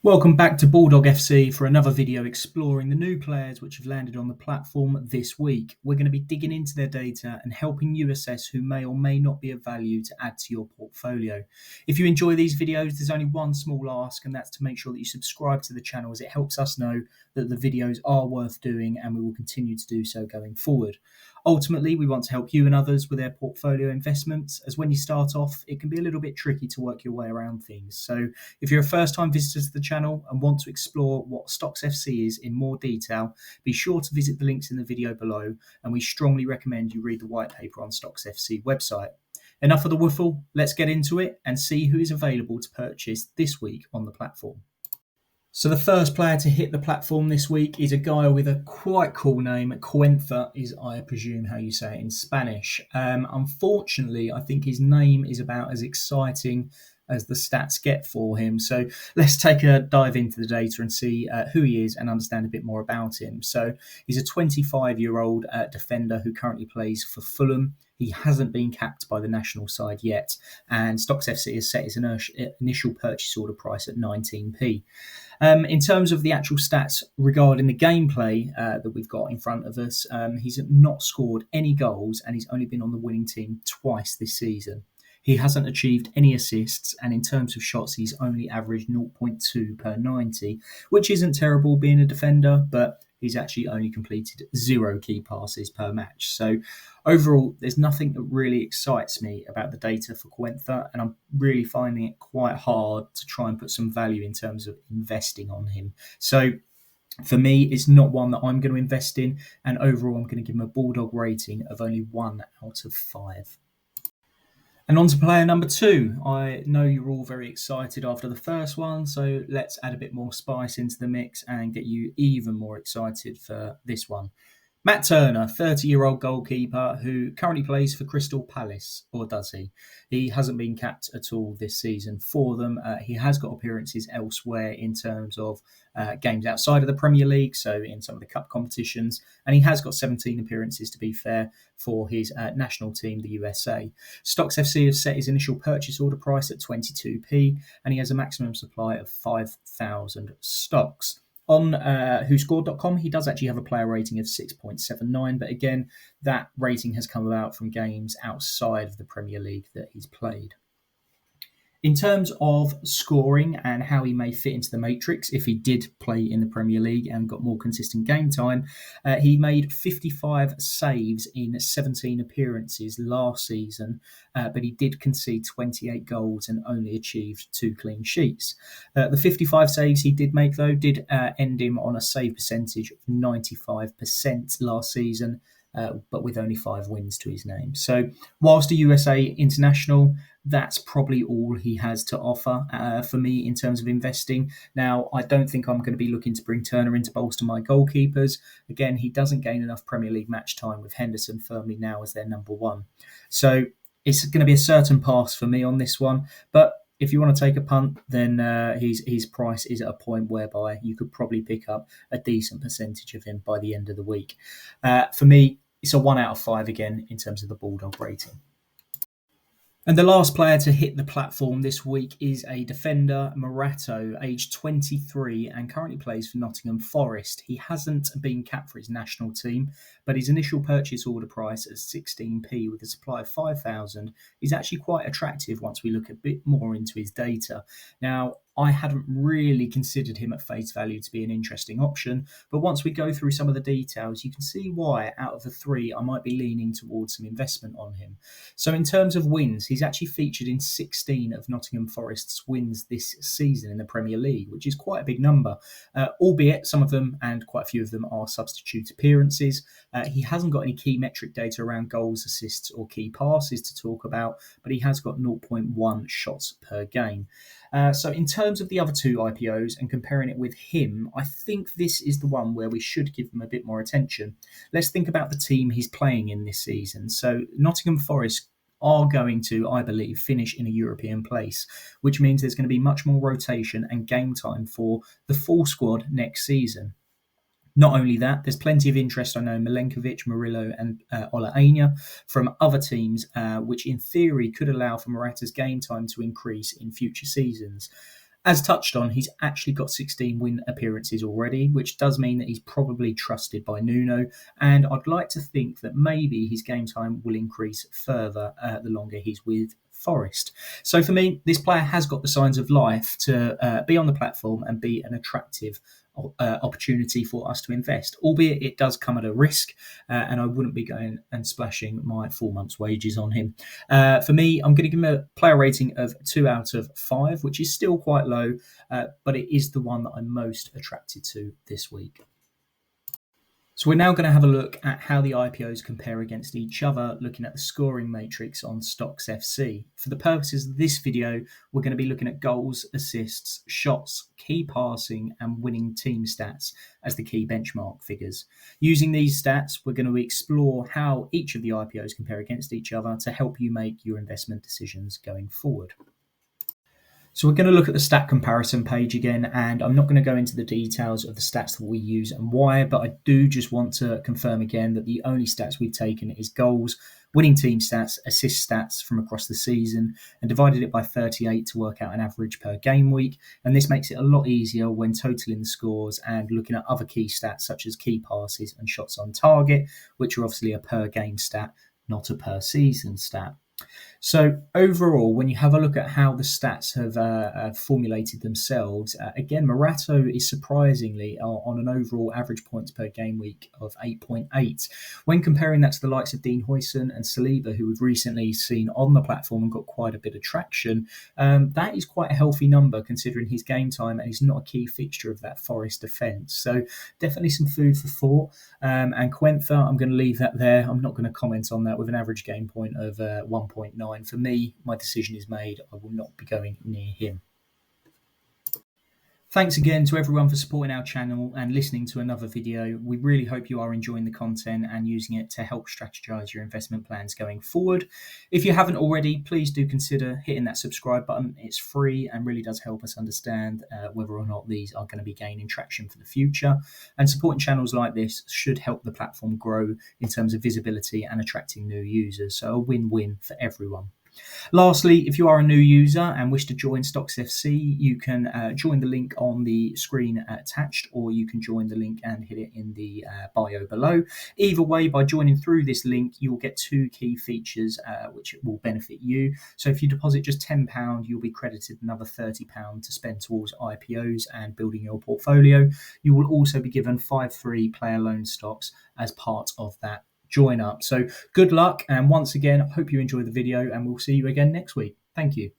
Welcome back to Bulldog FC for another video exploring the new players which have landed on the platform this week. We're going to be digging into their data and helping you assess who may or may not be of value to add to your portfolio. If you enjoy these videos, there's only one small ask, and that's to make sure that you subscribe to the channel, as it helps us know that the videos are worth doing, and we will continue to do so going forward. Ultimately, we want to help you and others with their portfolio investments, as when you start off, it can be a little bit tricky to work your way around things. So if you're a first-time visitor to the channel and want to explore what StocksFC is in more detail, be sure to visit the links in the video below, and we strongly recommend you read the white paper on StocksFC website. Enough of the waffle, let's get into it and see who is available to purchase this week on the platform. So the first player to hit the platform this week is a guy with a quite cool name. Cuenca is, I presume, how you say it in Spanish. Unfortunately, I think his name is about as exciting as the stats get for him. So let's take a dive into the data and see who he is and understand a bit more about him. So he's a 25-year-old defender who currently plays for Fulham. He hasn't been capped by the national side yet, and StocksFC has set his initial purchase order price at 19p. In terms of the actual stats regarding the gameplay that we've got in front of us, he's not scored any goals, and he's only been on the winning team twice this season. He hasn't achieved any assists, and in terms of shots, he's only averaged 0.2 per 90, which isn't terrible being a defender, but he's actually only completed 0 key passes per match. So overall, there's nothing that really excites me about the data for Cuenca, and I'm really finding it quite hard to try and put some value in terms of investing on him. So for me, it's not one that I'm going to invest in, and overall, I'm going to give him a Bulldog rating of only 1 out of 5. And on to player number 2. I know you're all very excited after the first one, so let's add a bit more spice into the mix and get you even more excited for this one. Matt Turner, 30-year-old goalkeeper who currently plays for Crystal Palace, or does he? He hasn't been capped at all this season for them. He has got appearances elsewhere in terms of games outside of the Premier League, so in some of the cup competitions, and he has got 17 appearances, to be fair, for his national team, the USA. StocksFC has set his initial purchase order price at 22p, and he has a maximum supply of 5,000 stocks. On WhoScored.com, he does actually have a player rating of 6.79, but again, that rating has come about from games outside of the Premier League that he's played. In terms of scoring and how he may fit into the matrix, if he did play in the Premier League and got more consistent game time, he made 55 saves in 17 appearances last season, but he did concede 28 goals and only achieved 2 clean sheets. The 55 saves he did make, though, did end him on a save percentage of 95% last season, but with only 5 wins to his name. So whilst a USA international, that's probably all he has to offer for me in terms of investing. Now, I don't think I'm going to be looking to bring Turner in to bolster my goalkeepers. Again, he doesn't gain enough Premier League match time, with Henderson firmly now as their number 1. So it's going to be a certain pass for me on this one. But if you want to take a punt, then his price is at a point whereby you could probably pick up a decent percentage of him by the end of the week. For me, it's a 1 out of 5 again in terms of the Bulldog rating. And the last player to hit the platform this week is a defender, Morato, aged 23 and currently plays for Nottingham Forest. He hasn't been capped for his national team, but his initial purchase order price at 16p with a supply of 5,000 is actually quite attractive once we look a bit more into his data. Now, I hadn't really considered him at face value to be an interesting option, but once we go through some of the details, you can see why out of the 3, I might be leaning towards some investment on him. So in terms of wins, he's actually featured in 16 of Nottingham Forest's wins this season in the Premier League, which is quite a big number, albeit some of them and quite a few of them are substitute appearances. He hasn't got any key metric data around goals, assists or key passes to talk about, but he has got 0.1 shots per game. So in terms of the other 2 IPOs and comparing it with him, I think this is the one where we should give them a bit more attention. Let's think about the team he's playing in this season. So Nottingham Forest are going to, I believe, finish in a European place, which means there's going to be much more rotation and game time for the full squad next season. Not only that, there's plenty of interest, I know, Milenkovic, Murillo and Ola Aina from other teams, which in theory could allow for Morata's game time to increase in future seasons. As touched on, he's actually got 16 win appearances already, which does mean that he's probably trusted by Nuno. And I'd like to think that maybe his game time will increase further the longer he's with Forest. So for me, this player has got the signs of life to be on the platform and be an attractive opportunity for us to invest, albeit it does come at a risk, and I wouldn't be going and splashing my 4 months' wages on him. For me, I'm going to give him a player rating of 2 out of 5, which is still quite low, but it is the one that I'm most attracted to this week. So we're now going to have a look at how the IPOs compare against each other, looking at the scoring matrix on StocksFC. For the purposes of this video, we're going to be looking at goals, assists, shots, key passing, and winning team stats as the key benchmark figures. Using these stats, we're going to explore how each of the IPOs compare against each other to help you make your investment decisions going forward. So we're going to look at the stat comparison page again, and I'm not going to go into the details of the stats that we use and why, but I do just want to confirm again that the only stats we've taken is goals, winning team stats, assist stats from across the season, and divided it by 38 to work out an average per game week. And this makes it a lot easier when totaling the scores and looking at other key stats such as key passes and shots on target, which are obviously a per game stat, not a per season stat. So overall, when you have a look at how the stats have formulated themselves, again, Morato is surprisingly on an overall average points per game week of 8.8. When comparing that to the likes of Dean Huijsen and Saliba, who we've recently seen on the platform and got quite a bit of traction, that is quite a healthy number considering his game time, and he's not a key fixture of that Forest defence. So definitely some food for thought. And Cuenca, I'm going to leave that there. I'm not going to comment on that with an average game point of 1.9. For me, my decision is made. I will not be going near him. Thanks again to everyone for supporting our channel and listening to another video. We really hope you are enjoying the content and using it to help strategize your investment plans going forward. If you haven't already, please do consider hitting that subscribe button. It's free and really does help us understand whether or not these are going to be gaining traction for the future. And supporting channels like this should help the platform grow in terms of visibility and attracting new users. So a win-win for everyone. Lastly, if you are a new user and wish to join StocksFC, you can join the link on the screen attached, or you can join the link and hit it in the bio below. Either way, by joining through this link, you'll get 2 key features which will benefit you. So if you deposit just £10, you'll be credited another £30 to spend towards IPOs and building your portfolio. You will also be given 5 free player loan stocks as part of that join up. So good luck, and once again, I hope you enjoy the video, and we'll see you again next week. Thank you.